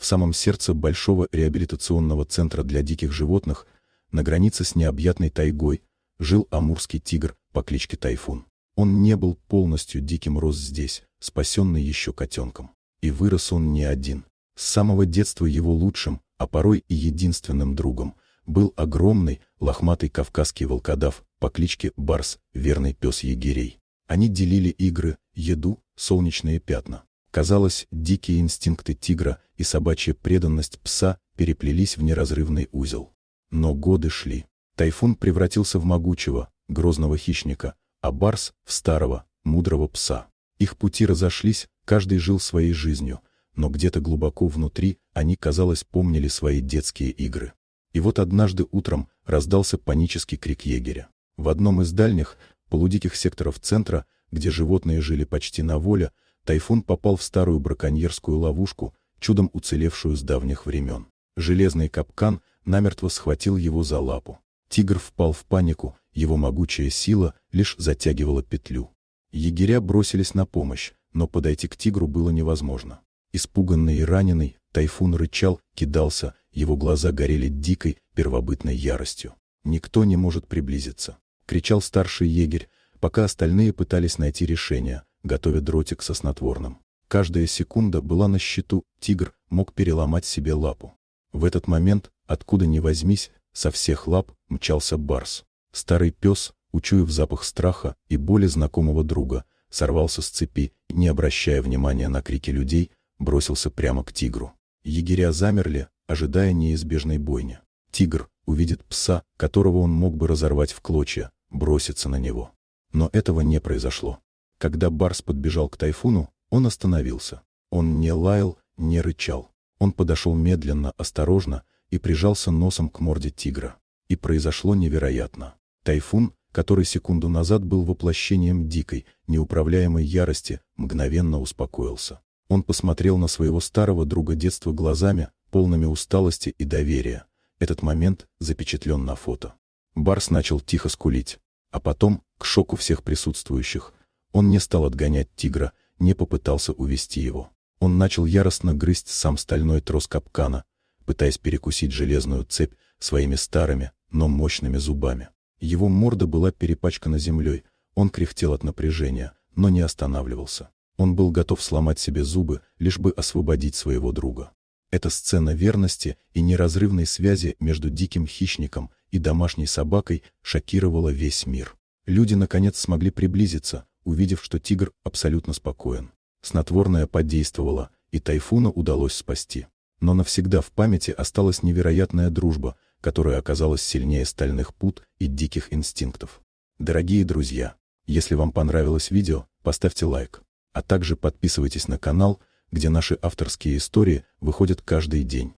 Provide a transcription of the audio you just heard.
в самом сердце большого реабилитационного центра для диких животных, на границе с необъятной тайгой, жил амурский тигр по кличке Тайфун. Он не был полностью диким, рос здесь, спасенный еще котенком. И вырос он не один. С самого детства его лучшим, а порой и единственным другом, был огромный, лохматый кавказский волкодав по кличке Барс, верный пес егерей. Они делили игры, еду, солнечные пятна. Казалось, дикие инстинкты тигра и собачья преданность пса переплелись в неразрывный узел. Но годы шли. Тайфун превратился в могучего, грозного хищника, а Барс — в старого, мудрого пса. Их пути разошлись, каждый жил своей жизнью, но где-то глубоко внутри они, казалось, помнили свои детские игры. И вот однажды утром раздался панический крик егеря. В одном из дальних, полудиких секторов центра, где животные жили почти на воле, Тайфун попал в старую браконьерскую ловушку, чудом уцелевшую с давних времен. Железный капкан намертво схватил его за лапу. Тигр впал в панику, его могучая сила лишь затягивала петлю. Егеря бросились на помощь, но подойти к тигру было невозможно. Испуганный и раненый, Тайфун рычал, кидался, его глаза горели дикой, первобытной яростью. «Никто не может приблизиться», — кричал старший егерь, пока остальные пытались найти решение, готовя дротик со снотворным. Каждая секунда была на счету, тигр мог переломать себе лапу. В этот момент, откуда ни возьмись, со всех лап мчался Барс. Старый пес, учуяв запах страха и боли знакомого друга, сорвался с цепи и, не обращая внимания на крики людей, бросился прямо к тигру. Егеря замерли, ожидая неизбежной бойни. Тигр увидит пса, которого он мог бы разорвать в клочья, броситься на него. Но этого не произошло. Когда Барс подбежал к Тайфуну, он остановился. Он не лаял, не рычал. Он подошел медленно, осторожно и прижался носом к морде тигра. И произошло невероятно. Тайфун, который секунду назад был воплощением дикой, неуправляемой ярости, мгновенно успокоился. Он посмотрел на своего старого друга детства глазами, полными усталости и доверия. Этот момент запечатлен на фото. Барс начал тихо скулить. А потом, к шоку всех присутствующих, он не стал отгонять тигра, не попытался увести его. Он начал яростно грызть сам стальной трос капкана, пытаясь перекусить железную цепь своими старыми, но мощными зубами. Его морда была перепачкана землей, он кряхтел от напряжения, но не останавливался. Он был готов сломать себе зубы, лишь бы освободить своего друга. Эта сцена верности и неразрывной связи между диким хищником и домашней собакой шокировала весь мир. Люди наконец смогли приблизиться, увидев, что тигр абсолютно спокоен. Снотворное подействовало, и Тайфуна удалось спасти. Но навсегда в памяти осталась невероятная дружба, которая оказалась сильнее стальных пут и диких инстинктов. Дорогие друзья, если вам понравилось видео, поставьте лайк, а также подписывайтесь на канал, где наши авторские истории выходят каждый день.